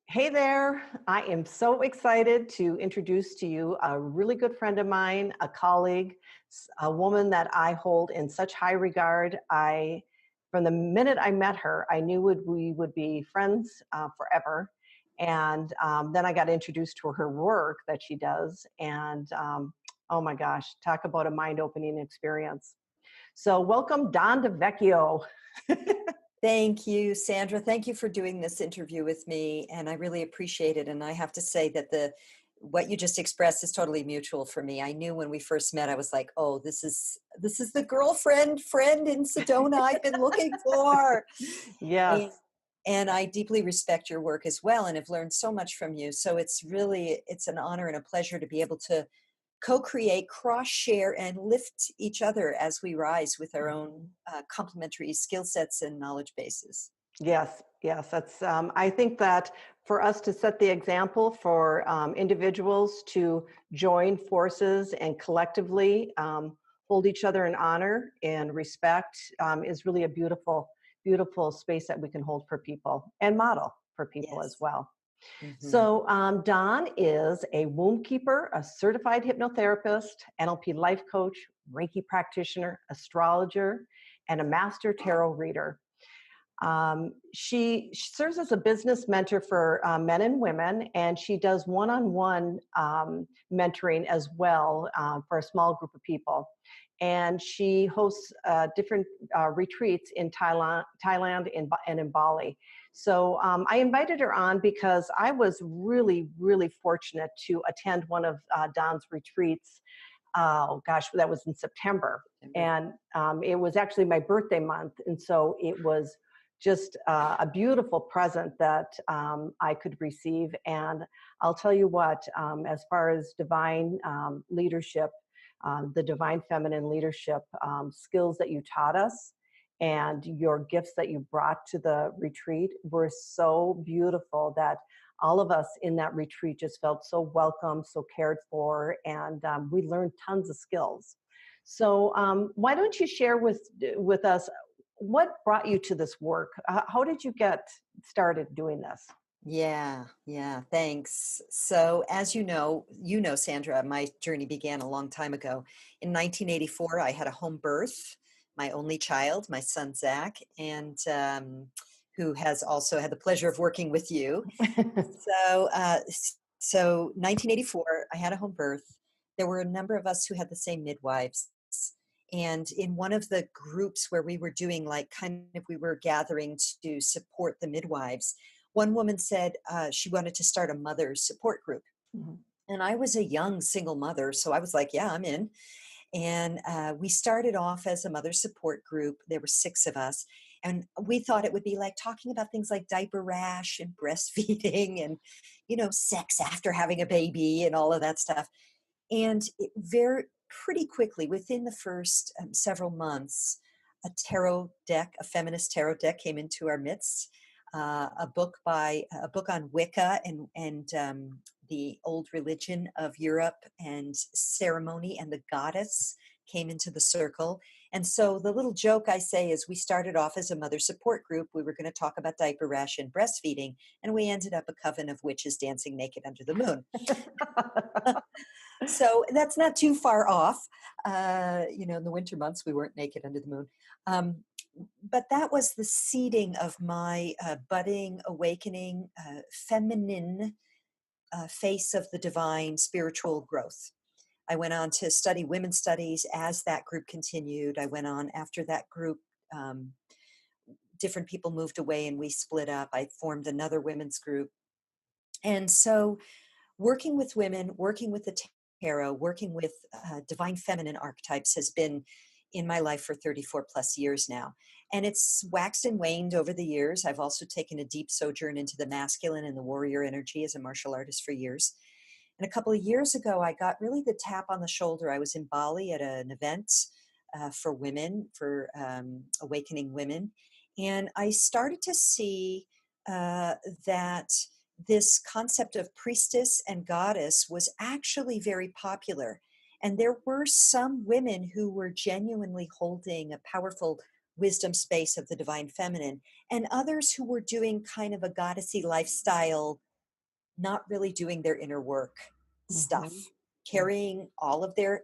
Hey there. I am so excited to introduce to you a really good friend of mine, a colleague, a woman that I hold in such high regard. From the minute I met her, I knew we would be friends forever. And then I got introduced to her work that she does. And oh my gosh, talk about a mind opening experience. So, welcome, Don DelVecchio. Thank you, Sandra. Thank you for doing this interview with me, and I really appreciate it. And I have to say that the what you just expressed is totally mutual for me. I knew when we first met, I was like, "Oh, this is the girlfriend friend in Sedona I've been looking for." And, Yes. and I deeply respect your work as well, and have learned so much from you. So it's an honor and a pleasure to be able to co-create, cross-share, and lift each other as we rise with our own complementary skill sets and knowledge bases. Yes, yes, that's. I think that for us to set the example for individuals to join forces and collectively hold each other in honor and respect is really a beautiful, beautiful space that we can hold for people and model for people as Yes. well. Hmm. So, Don is a womb keeper, a certified hypnotherapist, NLP life coach, Reiki practitioner, astrologer, and a master tarot reader. She serves as a business mentor for men and women, and she does one-on-one mentoring as well for a small group of people. And she hosts different retreats in Thailand and in Bali. So I invited her on because I was really, really fortunate to attend one of Don's retreats. Oh gosh, that was in September, September. and it was actually my birthday month, and so it was just a beautiful present that I could receive. And I'll tell you what, as far as divine leadership, the divine feminine leadership skills that you taught us and your gifts that you brought to the retreat were so beautiful that all of us in that retreat just felt so welcome, so cared for, and we learned tons of skills. So, why don't you share with us what brought you to this work? How did you get started doing this? Yeah, yeah, thanks. So, as you know, Sandra, my journey began a long time ago. In 1984, I had a home birth, my only child, my son Zach, and who has also had the pleasure of working with you. So 1984, I had a home birth. There were a number of us who had the same midwives. And in one of the groups where we were doing like kind of we were gathering to support the midwives, one woman said she wanted to start a mother's support group. Mhm. And I was a young single mother, so I was like, yeah, I'm in. And we started off as a mother support group. There were six of us. And we thought it would be like talking about things like diaper rash and breastfeeding and, sex after having a baby and all of that stuff. And very pretty quickly, within the first several months, a feminist tarot deck came into our midst. A book on Wicca and the old religion of Europe and ceremony and the goddess came into the circle. And so the little joke I say is we started off as a mother support group. We were going to talk about diaper rash and breastfeeding, and we ended up a coven of witches dancing naked under the moon. So that's not too far off. In the winter months, we weren't naked under the moon. Um, but that was the seeding of my budding, awakening, feminine face of the divine spiritual growth. I went on to study women's studies as that group continued. I went on after that group. Um, Different people moved away and we split up. I formed another women's group. And so working with women, working with the tarot, working with divine feminine archetypes has been in my life for 34 plus years now. And it's waxed and waned over the years. I've also taken a deep sojourn into the masculine and the warrior energy as a martial artist for years. And a couple of years ago, I got really the tap on the shoulder. I was in Bali at an event for women, for awakening women. And I started to see that this concept of priestess and goddess was actually very popular. And there were some women who were genuinely holding a powerful wisdom space of the divine feminine, and others who were doing kind of a goddessy lifestyle not really doing their inner work Mhm. stuff, carrying all of their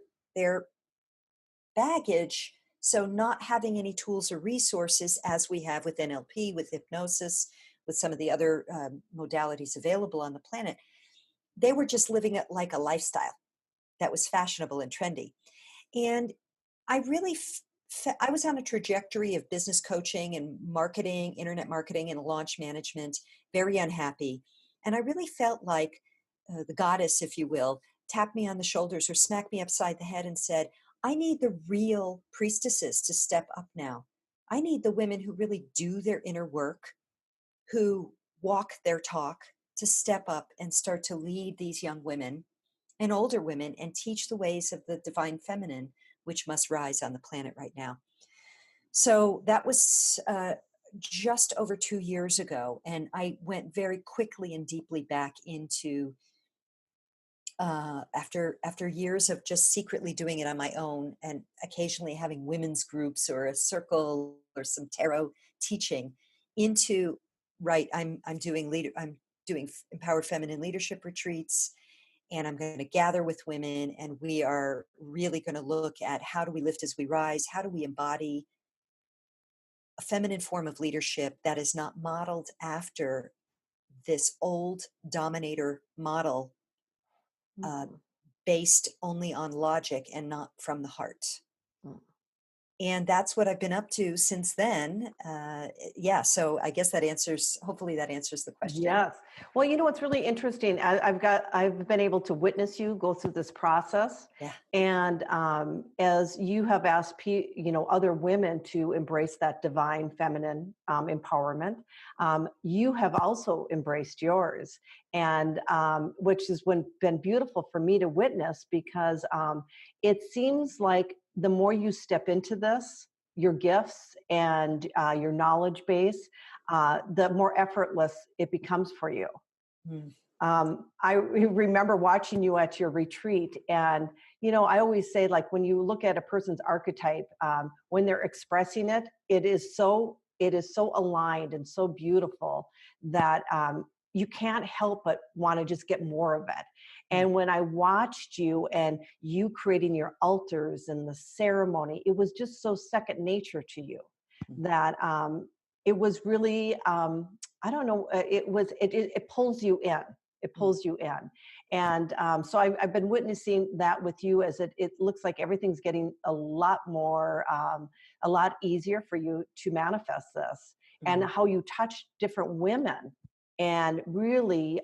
baggage. So not having any tools or resources as we have with NLP, with hypnosis, with some of the other modalities available on the planet, they were just living it like a lifestyle that was fashionable and trendy. And I really, I was on a trajectory of business coaching and marketing, internet marketing and launch management, very unhappy. And I really felt like the goddess, if you will, tapped me on the shoulders or smacked me upside the head and said, I need the real priestesses to step up now. I need the women who really do their inner work, who walk their talk, to step up and start to lead these young women and older women and teach the ways of the divine feminine, which must rise on the planet right now. So that was just over 2 years ago. And I went very quickly and deeply back into, after years of just secretly doing it on my own and occasionally having women's groups or a circle or some tarot teaching, into, right, I'm doing empowered feminine leadership retreats, and I'm going to gather with women, and we are really going to look at how do we lift as we rise? How do we embody a feminine form of leadership that is not modeled after this old dominator model, uh, Mhm. based only on logic and not from the heart? Mm. And that's what I've been up to since then. Yeah, so I guess hopefully that answers the question. Yes. Well, you know what's really interesting? I've been able to witness you go through this process, Yeah. and as you have asked, other women to embrace that divine feminine empowerment, you have also embraced yours, and which has been beautiful for me to witness because it seems like the more you step into this, your gifts and your knowledge base, the more effortless it becomes for you. Mm, I remember watching you at your retreat, and I always say, like, when you look at a person's archetype, when they're expressing it, it is so aligned and so beautiful that you can't help but want to just get more of it. mm, And when I watched you and you creating your altars and the ceremony, it was just so second nature to you mm, that it was really, I don't know, it pulls you in. It mm, pulls you in. And so I've been witnessing that with you, as it looks like everything's getting a lot easier for you to manifest this, and mm, how you touch different women and really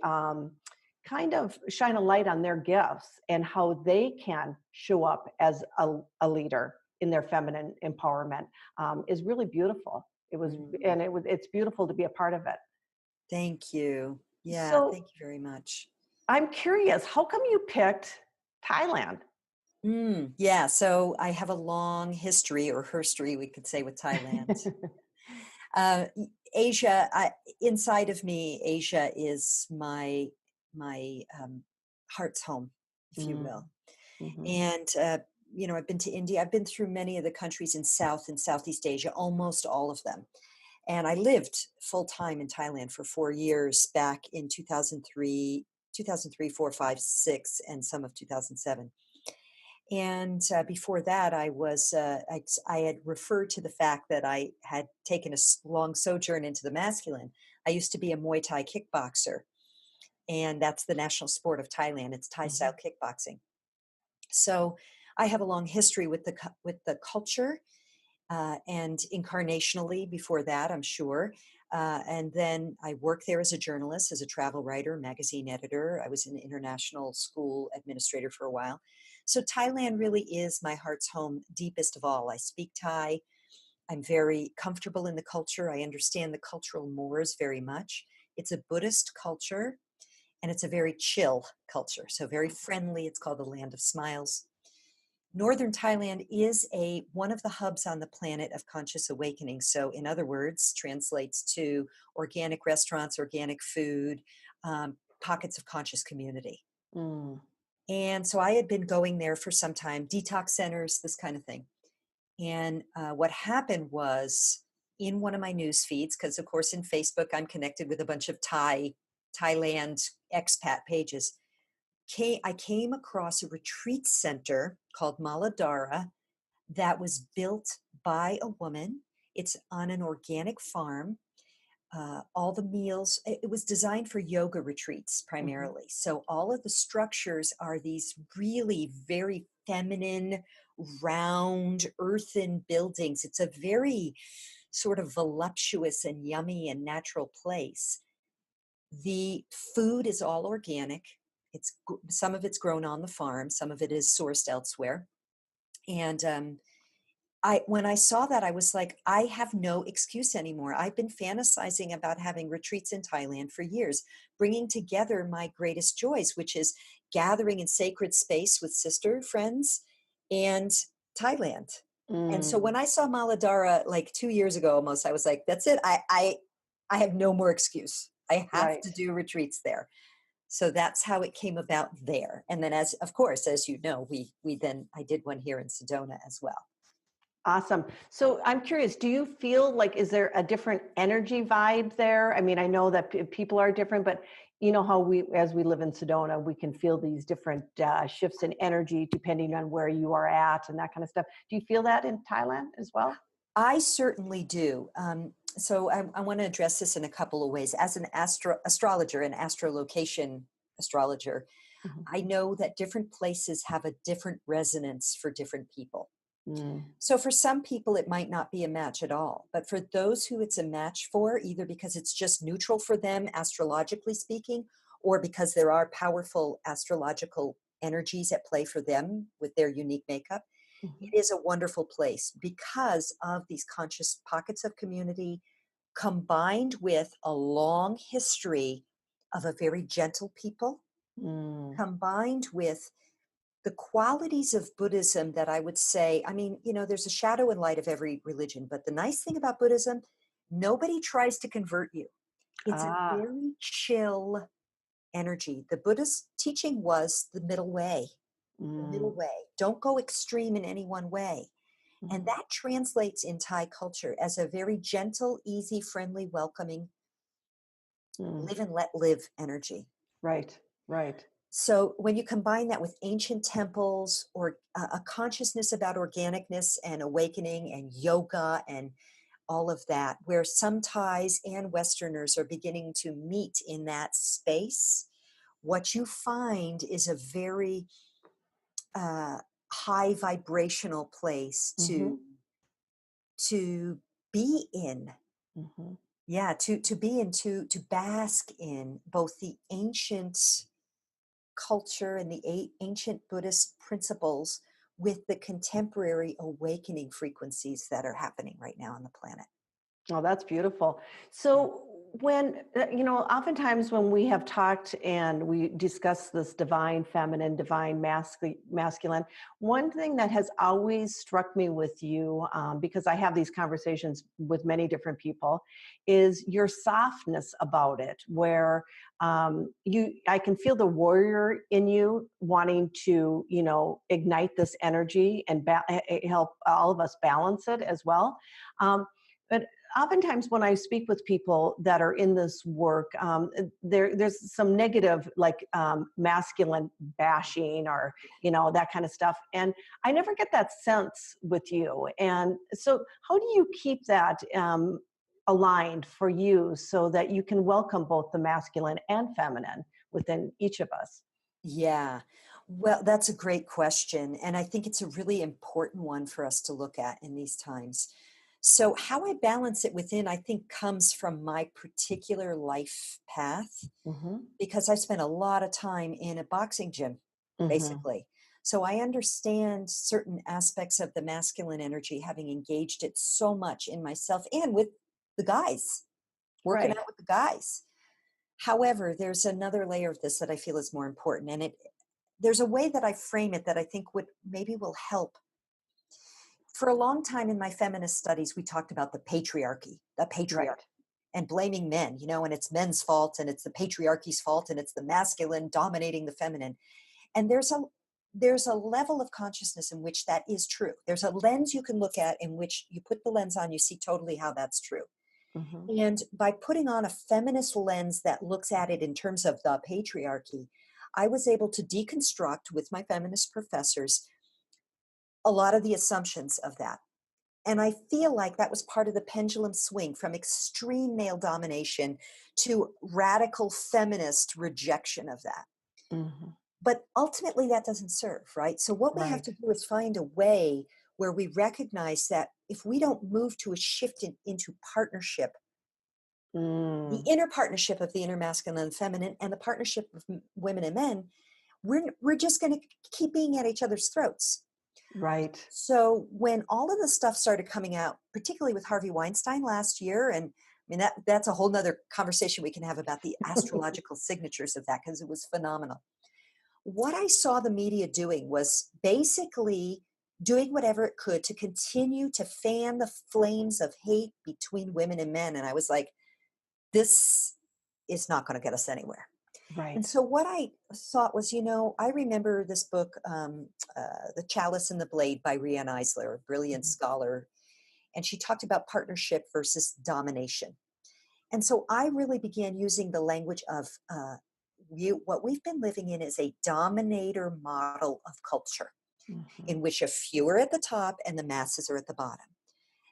kind of shine a light on their gifts and how they can show up as a leader in their feminine empowerment, is really beautiful. mm. It's beautiful to be a part of it. Thank you. Yeah, So thank you very much. I'm curious, how come you picked Thailand? Yeah, so I have a long history or herstory, we could say, with Thailand. Asia, inside of me, Asia is my heart's home, if you Mm, will. mhm, And I've been to India. I've been through many of the countries in South and Southeast Asia, almost all of them. And I lived full time in Thailand for 4 years back in 2003, 2003, 4, 5, 6, and some of 2007. And before that, I had referred to the fact that I had taken a long sojourn into the masculine. I used to be a Muay Thai kickboxer, and that's the national sport of Thailand. It's Thai style mhm, kickboxing. So I have a long history with the culture, and incarnationally before that, I'm sure. And then I worked there as a journalist, as a travel writer, magazine editor. I was an international school administrator for a while. So Thailand really is my heart's home, deepest of all. I speak Thai. I'm very comfortable in the culture. I understand the cultural mores very much. It's a Buddhist culture, and it's a very chill culture. So very friendly. It's called the Land of Smiles. Northern Thailand is one of the hubs on the planet of conscious awakening. So, in other words, translates to organic restaurants, organic food, pockets of conscious community. mm, And so I had been going there for some time, detox centers, this kind of thing. And what happened was, in one of my news feeds, because of course in Facebook I'm connected with a bunch of Thailand expat pages, I came across a retreat center called Maladara that was built by a woman. It's on an organic farm. All the meals, it was designed for yoga retreats Mhm. primarily. So all of the structures are these really very feminine, round, earthen buildings. It's a very sort of voluptuous and yummy and natural place. The food is all organic. Some of it's grown on the farm, some of it is sourced elsewhere. And when I saw that, I was like, I have no excuse anymore. I've been fantasizing about having retreats in Thailand for years, bringing together my greatest joys, which is gathering in sacred space with sister friends and Thailand. And so Mm, when I saw Maladara like 2 years ago almost, I was like, that's it. I have no more excuse. I have right. to do retreats there. So that's how it came about there. And then as of course, as you know, I did one here in Sedona as well. Awesome. So I'm curious, do you feel like, is there a different energy vibe there? I mean, I know that people are different, but you know how as we live in Sedona, we can feel these different shifts in energy depending on where you are at and that kind of stuff. Do you feel that in Thailand as well? I certainly do. So I want to address this in a couple of ways. As an astrologer, an astrolocation astrologer, Mhm. I know that different places have a different resonance for different people. Mm, So for some people, it might not be a match at all. But for those who it's a match for, either because it's just neutral for them, astrologically speaking, or because there are powerful astrological energies at play for them with their unique makeup, mhm, it is a wonderful place because of these conscious pockets of community combined with a long history of a very gentle people, mm, combined with the qualities of Buddhism that I would say, I mean, there's a shadow and light of every religion, but the nice thing about Buddhism, nobody tries to convert you. It's a ah, very chill energy. The Buddhist teaching was the middle way, the middle mm, way. Don't go extreme in any one way. And mhm, that translates in Thai culture as a very gentle, easy, friendly, welcoming, mm. live and let live energy. Right, right. So when you combine that with ancient temples or a consciousness about organicness and awakening and yoga and all of that, where some Thais and Westerners are beginning to meet in that space, what you find is a very uh, high vibrational place Mm-hmm, to be in. mm-hmm, Yeah, to be in, to bask in both the ancient culture and the ancient Buddhist principles with the contemporary awakening frequencies that are happening right now on the planet. oh, that's beautiful. Yeah. So when, oftentimes when we have talked and we discuss this divine feminine, divine masculine, one thing that has always struck me with you, because I have these conversations with many different people, is your softness about it, where I can feel the warrior in you wanting to, ignite this energy and help all of us balance it as well. But oftentimes when I speak with people that are in this work, there's some negative, like masculine bashing or that kind of stuff, and I never get that sense with you. And so, how do you keep that aligned for you so that you can welcome both the masculine and feminine within each of us? Yeah. Well, that's a great question. And I think it's a really important one for us to look at in these times. So, how I balance it within, I think, comes from my particular life path Mm-hmm. because I spent a lot of time in a boxing gym, Mm-hmm. basically. So, I understand certain aspects of the masculine energy, having engaged it so much in myself and with the guys, working Right. out with the guys. However, there's another layer of this that I feel is more important, and there's a way that I frame it that I think would maybe will help. For a long time in my feminist studies, we talked about the patriarchy, Right. and blaming men, and it's men's fault, and it's the patriarchy's fault, and it's the masculine dominating the feminine. And there's a level of consciousness in which that is true. There's a lens you can look at in which you put the lens on, you see totally how that's true. Mhm. And by putting on a feminist lens that looks at it in terms of the patriarchy, I was able to deconstruct with my feminist professors a lot of the assumptions of that. And I feel like that was part of the pendulum swing from extreme male domination to radical feminist rejection of that. Mhm. But ultimately, that doesn't serve, right? So, what we have Right. to do is find a way where we recognize that if we don't move to a shift into partnership, the Mm. inner partnership of the inner masculine and feminine, and the partnership of women and men, we're just going to keep being at each other's throats. Right. So when all of the stuff started coming out, particularly with Harvey Weinstein last year, and I mean that's a whole nother conversation we can have about the astrological signatures of that because it was phenomenal. What I saw the media doing was basically doing whatever it could to continue to fan the flames of hate between women and men. And I was like, this is not going to get us anywhere. And Right. so what I thought was, I remember this book, The Chalice and the Blade by Riane Eisler, a brilliant Mhm. scholar. And she talked about partnership versus domination. And so I really began using the language of what we've been living in is a dominator model of culture Mhm. in which a few are at the top and the masses are at the bottom.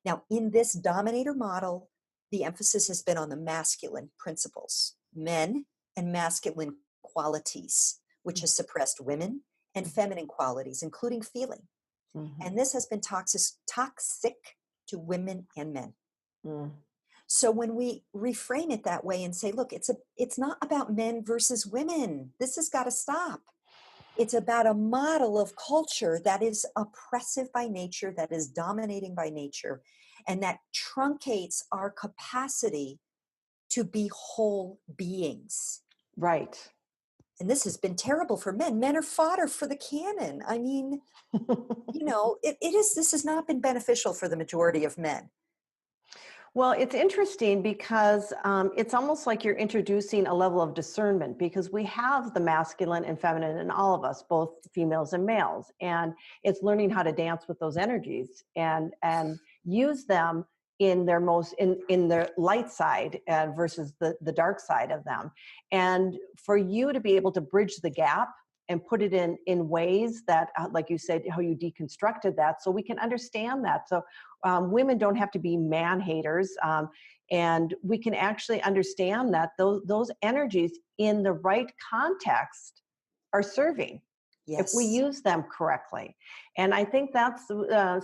Now, in this dominator model, the emphasis has been on the masculine principles, men and masculine qualities, which has suppressed women and Mhm. feminine qualities, including feeling. Mhm. And this has been toxic to women and men. Mm. So when we reframe it that way and say, look, it's not about men versus women. This has got to stop. It's about a model of culture that is oppressive by nature, that is dominating by nature, and that truncates our capacity to be whole beings. Right. And this has been terrible for men. Men are fodder for the cannon. I mean, this has not been beneficial for the majority of men. Well, it's interesting because it's almost like you're introducing a level of discernment because we have the masculine and feminine in all of us, both females and males, and it's learning how to dance with those energies and use them in their most in their light side versus the dark side of them, and for you to be able to bridge the gap and put it in ways that, like you said, how you deconstructed that, so we can understand that. So women don't have to be man haters, and we can actually understand that those energies in the right context are serving if we Yes. use them correctly. And I think that's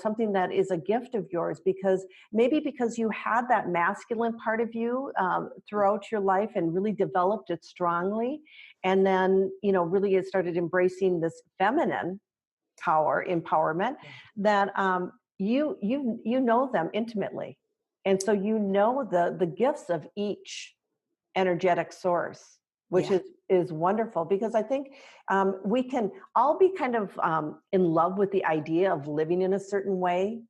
something that is a gift of yours, because maybe because you had that masculine part of you throughout your life and really developed it strongly, and then really it started embracing this feminine power empowerment, Yeah. that you know them intimately, and so the gifts of each energetic source, which Yeah. is wonderful, because I think we can all be kind of in love with the idea of living in a certain way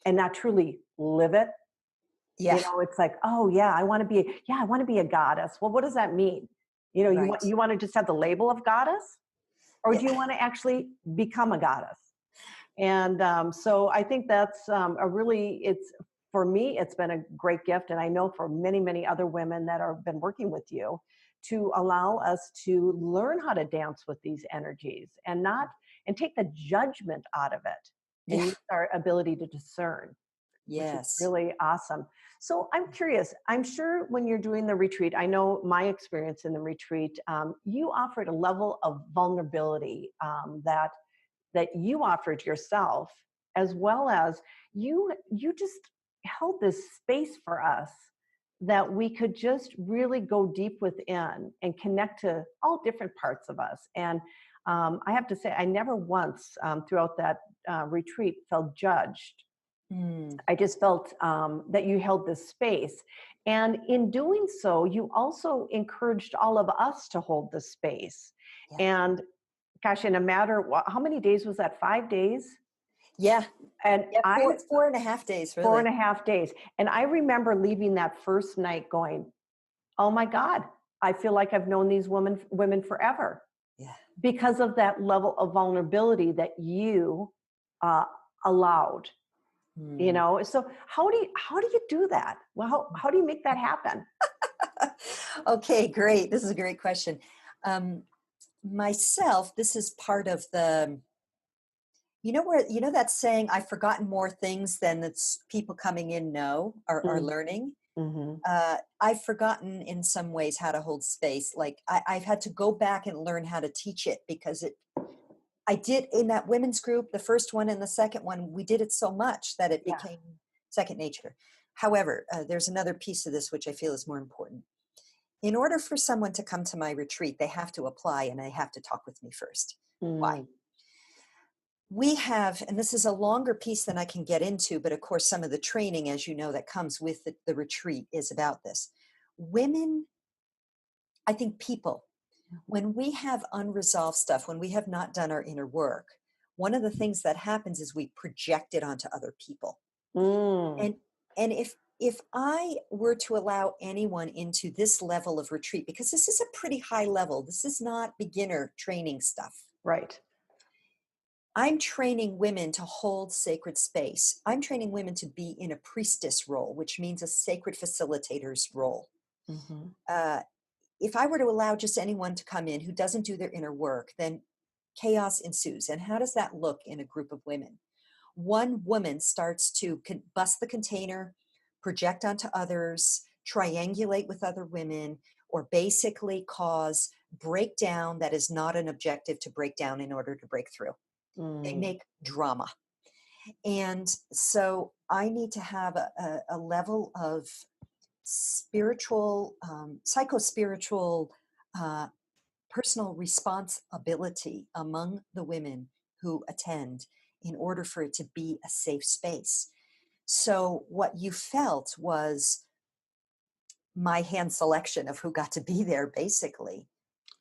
and not truly live it. Yeah. It's like, oh yeah, I want to be a goddess. Well, what does that mean? Right. You want to just have the label of goddess, or Yeah. do you want to actually become a goddess? And so I think that's it's for me, it's been a great gift. And I know for many, many other women that have been working with you, to allow us to learn how to dance with these energies and take the judgment out of it and Yeah. use our ability to discern, which is Yes. really awesome. So I'm curious, I'm sure when you're doing the retreat, I know my experience in the retreat, you offered a level of vulnerability that you offered yourself, as well as you just held this space for us that we could just really go deep within and connect to all different parts of us. And I have to say, I never once throughout that retreat felt judged. Mm. I just felt that you held this space. And in doing so, you also encouraged all of us to hold the space. Yeah. And gosh, in a matter, how many days was that? 5 days? Yeah. And Yeah. I, 4.5 days, four and really. a half days. And I remember leaving that first night going, oh my God, I feel like I've known these women forever, Yeah. because of that level of vulnerability that you uh, allowed. Mm. So how do you do that? Well, how do you make that happen? Okay, great. This is a great question. Um, Myself, this is part of the, that saying, I've forgotten more things than it's people coming in know or are Mm, learning. mhm. I've forgotten in some ways how to hold space. Like I've had to go back and learn how to teach it because I did in that women's group, the first one and the second one, we did it so much that it Yeah. became second nature. However, there's another piece of this which I feel is more important. In order for someone to come to my retreat, they have to apply and they have to talk with me first. Why? Mm, We have, and this is a longer piece than I can get into, but of course, some of the training, as you know, that comes with the retreat is about this. Women, I think people, when we have unresolved stuff, when we have not done our inner work, one of the things that happens is we project it onto other people. mm, And if I were to allow anyone into this level of retreat, because this is a pretty high level, this is not beginner training stuff. right. I'm training women to hold sacred space. I'm training women to be in a priestess role, which means a sacred facilitator's role. Mhm. Uh, if I were to allow just anyone to come in who doesn't do their inner work, then chaos ensues. And how does that look in a group of women? One woman starts to bust the container, project onto others, triangulate with other women, or basically cause breakdown that is not an objective to break down in order to break through. They Mm. make drama. And so I need to have a level of spiritual, psycho-spiritual, uh, personal responsibility among the women who attend in order for it to be a safe space. So what you felt was my hand selection of who got to be there, basically.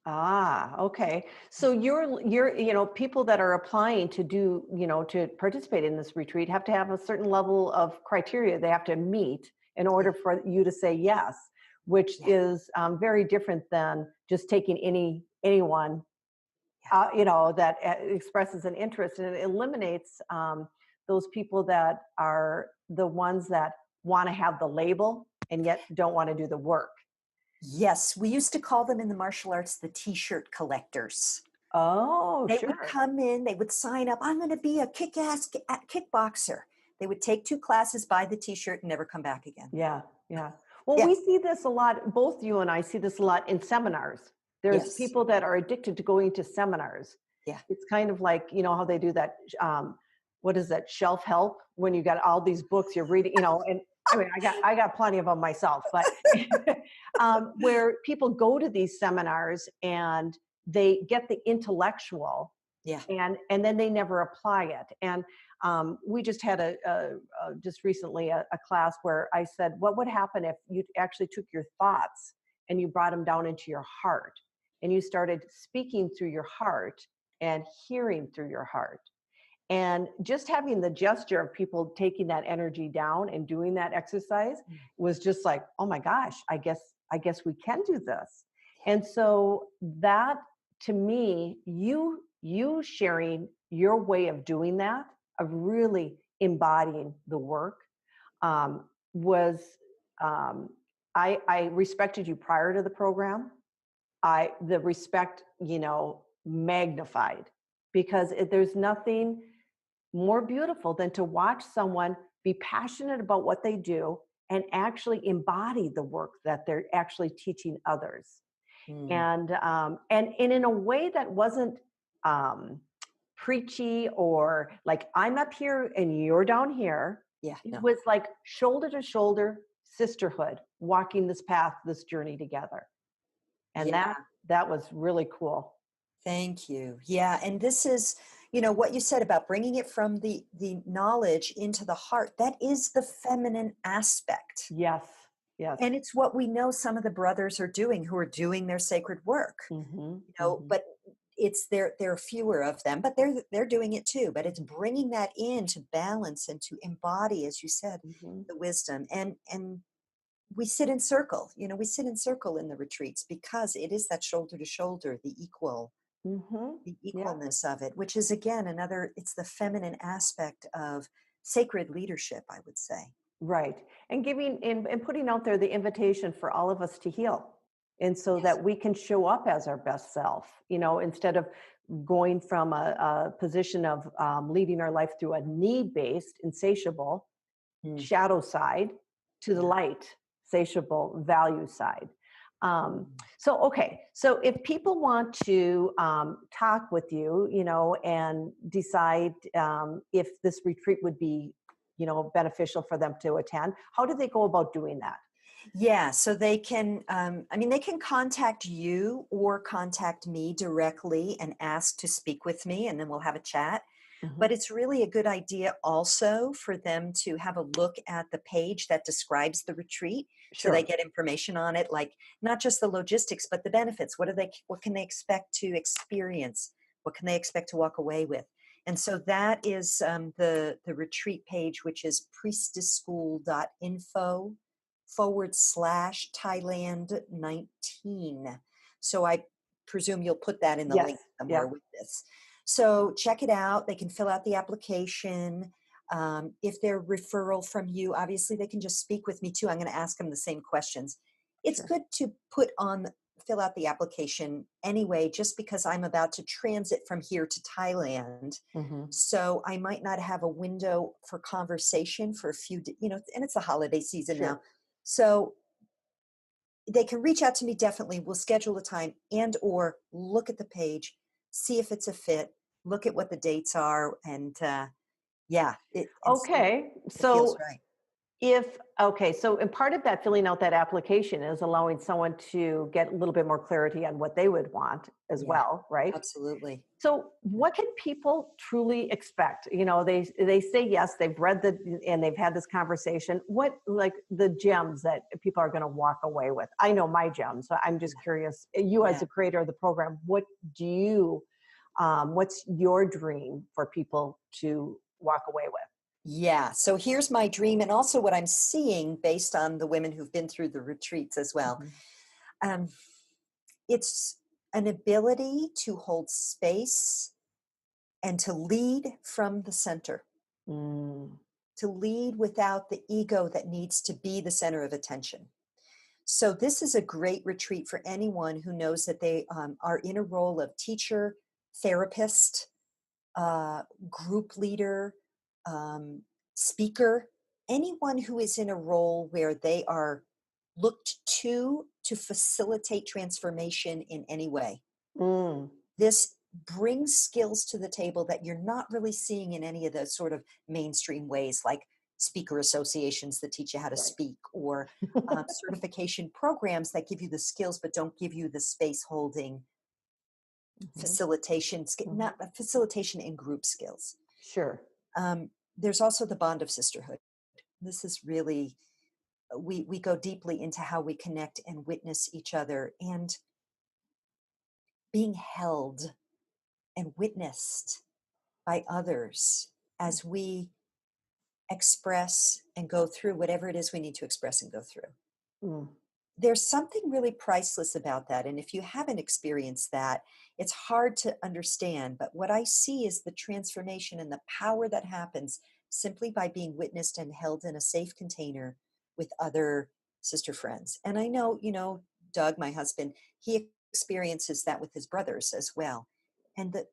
Ah, okay. So you're people that are applying to do, to participate in this retreat have to have a certain level of criteria they have to meet in Yeah, order for you to say yes, which yeah, is very different than just taking anyone, yeah. that expresses an interest, and it eliminates those people that are the ones that want to have the label and yet don't want to do the work. Yes, we used to call them in the martial arts the t-shirt collectors. Oh, They would sure. come in, they would sign up, I'm going to be a kick-ass kickboxer. They would take 2 classes, buy the t-shirt, and never come back again. Yeah, yeah. Well, we Yes, see this a lot, both you and I see this a lot in seminars. There's yes, people that are addicted to going to seminars. yeah. It's kind of like, how they do that, what is that, shelf help, when you got all these books you're reading, and I mean, I got plenty of them myself, but where people go to these seminars and they get the intellectual, Yeah. and then they never apply it. And we just had just recently a class where I said, what would happen if you actually took your thoughts and you brought them down into your heart, and you started speaking through your heart and hearing through your heart, and just having the gesture of people taking that energy down and doing that exercise Mm. was just like, oh my gosh, I guess we can do this. And so that, to me, you sharing your way of doing that, of really embodying the work, was I respected you prior to the program. The respect, magnified, because there's nothing more beautiful than to watch someone be passionate about what they do and actually embody the work that they're actually teaching others. Mm. And in a way that wasn't um, preachy, or like I'm up here and you're down here. Yeah, It no. was like shoulder to shoulder sisterhood, walking this path, this journey together. And Yeah. that was really cool. Thank you. Yeah, and this is, what you said about bringing it from the knowledge into the heart. That is the feminine aspect. Yes, yes. And it's what we know some of the brothers are doing who are doing their sacred work. Hmm, hmm, But it's there are fewer of them, but they're doing it too. But it's bringing that in to balance and to embody, as you said, hmm, the wisdom. And we sit in circle. We sit in circle in the retreats because it is that shoulder to shoulder, hmm. the Yeah. equalness of it, which is again another, it's the feminine aspect of sacred leadership, I would say. Right. And giving and putting out there the invitation for all of us to heal. And so Yes. that we can show up as our best self, instead of going from a position of leading our life through a need based, insatiable Mm, shadow side to the yeah. light, satiable value side. Mm. Okay. So if people want to talk with you, and decide if this retreat would be, beneficial for them to attend, how do they go about doing that? Yeah, so they can, they can contact you or contact me directly and ask to speak with me, and then we'll have a chat. Hmm. But it's really a good idea also for them to have a look at the page that describes the retreat so they Sure. get information on it, like not just the logistics, but the benefits. What can they expect to experience? What can they expect to walk away with? And so that is the retreat page, which is priestessschool.info/Thailand 19. So I presume you'll put that in the Yes. link somewhere Yeah. with this. So check it out. They can fill out the application. If they're referral from you, obviously they can just speak with me too. I'm going to ask them the same questions. It's Sure. good to fill out the application anyway, just because I'm about to transit from here to Thailand. Hmm. So I might not have a window for conversation for a few, and it's the holiday season now. Sure. So they can reach out to me definitely. We'll schedule a time and or look at the page, see if it's a fit, look at what the dates are, and yeah, it and see if Okay. it feels So right. and part of that filling out that application is allowing someone to get a little bit more clarity on what they would want as Yeah, well, right? absolutely. So what can people truly expect? They say yes, they've read and they've had this conversation. What, like, the gems that people are going to walk away with? I know my gems. So I'm just Yeah. curious, you as Yeah. the creator of the program, what's your dream for people to walk away with? Yeah. So here's my dream and also what I'm seeing based on the women who've been through the retreats as well. Mhm. Um, it's an ability to hold space and to lead from the center, Mm, to lead without the ego that needs to be the center of attention. So, this is a great retreat for anyone who knows that they are in a role of teacher, therapist, group leader, um, speaker, anyone who is in a role where they are looked to facilitate transformation in any way. mm, This brings skills to the table that you're not really seeing in any of the sort of mainstream ways, like speaker associations that teach you how to right. speak, or certification programs that give you the skills but don't give you the space holding Mhm, facilitation, mhm. not facilitation and group skills. Sure. There's also the bond of sisterhood. This is really we go deeply into how we connect and witness each other and being held and witnessed by others as we express and go through whatever it is we need to express and go through. Mm, There's something really priceless about that. And if you haven't experienced that, it's hard to understand. But what I see is the transformation and the power that happens simply by being witnessed and held in a safe container with other sister friends. And I know, Doug, my husband, he experiences that with his brothers as well. And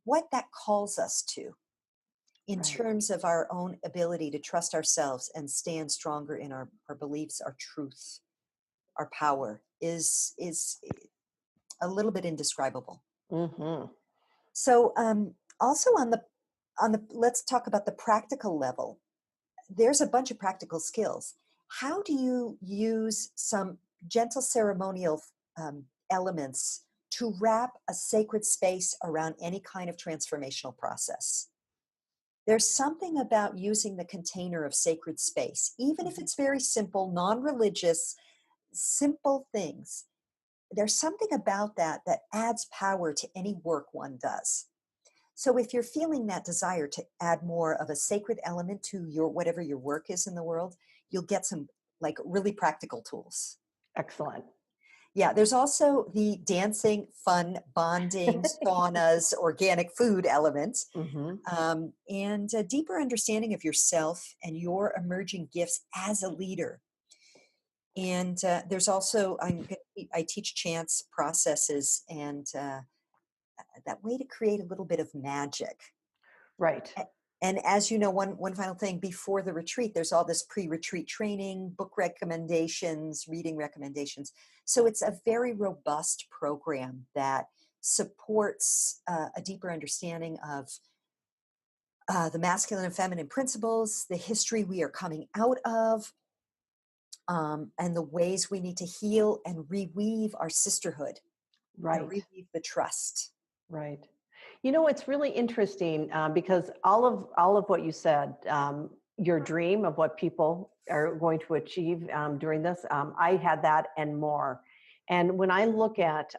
what that calls us to in right. terms of our own ability to trust ourselves and stand stronger in our beliefs, our truth, our power is a little bit indescribable. Mhm. So also on the let's talk about the practical level. There's a bunch of practical skills. How do you use some gentle ceremonial elements to wrap a sacred space around any kind of transformational process? There's something about using the container of sacred space, even if Mhm. it's very simple, non religious, simple things. There's something about that that adds power to any work one does. So if you're feeling that desire to add more of a sacred element to your whatever your work is in the world, you'll get some like really practical tools. Excellent. Yeah, there's also the dancing, fun, bonding, saunas, organic food elements, Hmm. and a deeper understanding of yourself and your emerging gifts as a leader. And there's also I teach chance processes and that way to create a little bit of magic. Right. A- And as you know, one final thing before the retreat, there's all this pre-retreat training, book recommendations, reading recommendations. So it's a very robust program that supports a deeper understanding of the masculine and feminine principles, the history we are coming out of, and the ways we need to heal and reweave our sisterhood and Right. reweave the trust. Right. You know, it's really interesting because all of what you said, your dream of what people are going to achieve during this, I had that and more. And when I look at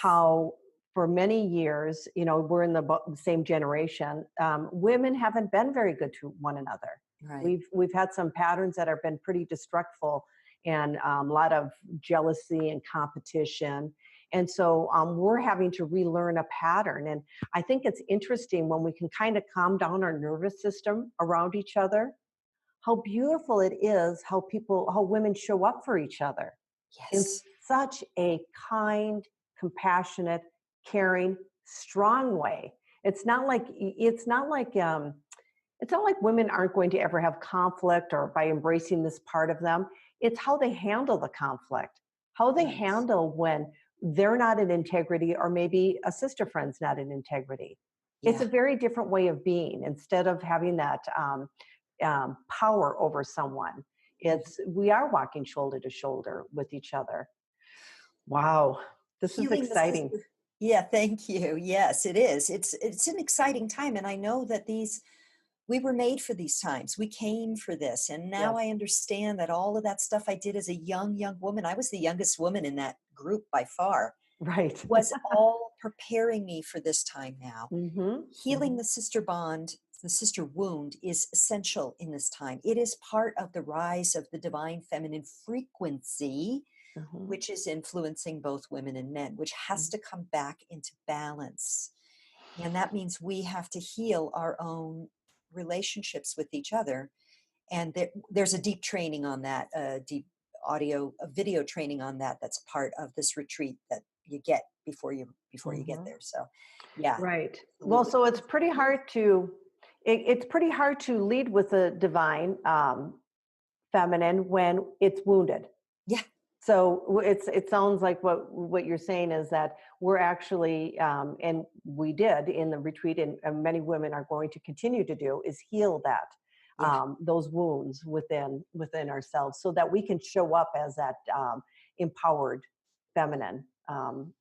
how for many years, you know, we're in the same generation, women haven't been very good to one another. Right. We've had some patterns that have been pretty destructive and a lot of jealousy and competition. And so we're having to relearn a pattern. And I think it's interesting when we can kind of calm down our nervous system around each other, how beautiful it is how women show up for each other in Yes. such a kind, compassionate, caring, strong way. It's not like women aren't going to ever have conflict or by embracing this part of them. It's how they handle the conflict, how they Yes. handle when they're not in integrity or maybe a sister friend's not in integrity. It's a Yeah. very different way of being instead of having that power over someone. Mhm. We are walking shoulder to shoulder with each other. Wow, this is Healing the exciting. sister. Yeah, thank you. Yes, it is. It's an exciting time, and I know that these we were made for these times. We came for this, and now Yes, I understand that all of that stuff I did as a young woman, I was the youngest woman in that group by far, right. was all preparing me for this time now. Hmm. Healing Hmm. the sister bond, the sister wound is essential in this time. It is part of the rise of the divine feminine frequency, Hmm. which is influencing both women and men, which has to come back into balance. And that means we have to heal our own relationships with each other. And there's a deep training on that, a deep video training on that. That's part of this retreat that you get before you get Hmm. there. So, yeah, Right. Well, absolutely. so it's pretty hard to lead with the divine feminine when it's wounded. Yeah, So it sounds like what you're saying is that we're actually and we did in the retreat, and many women are going to continue to do is heal that yeah, those wounds within ourselves, so that we can show up as that empowered feminine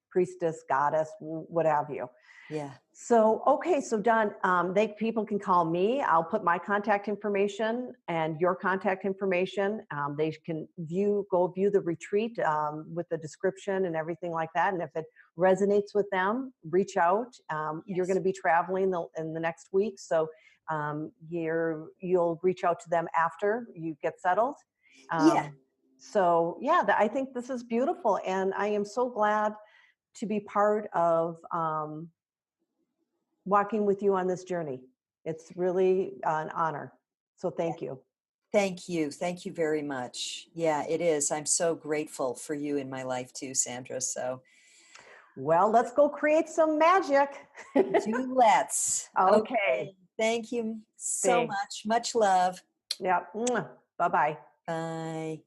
priestess, goddess, what have you. yeah. So, okay, so Don, people can call me. I'll put my contact information and your contact information. They can go view the retreat with the description and everything like that. And if it resonates with them, reach out. You're going Yes. to be traveling in the next week, so you'll reach out to them after you get settled. Yeah. Um, so, yeah, I think this is beautiful, and I am so glad to be part of. Walking with you on this journey. It's really an honor. So thank you. Thank you. Thank you very much. Yeah, it is. I'm so grateful for you in my life too, Sandra. So Well, let's go create some magic. do let's. Okay. Okay. Thank you so Thanks. much. Much love. Yeah. Bye bye. Bye.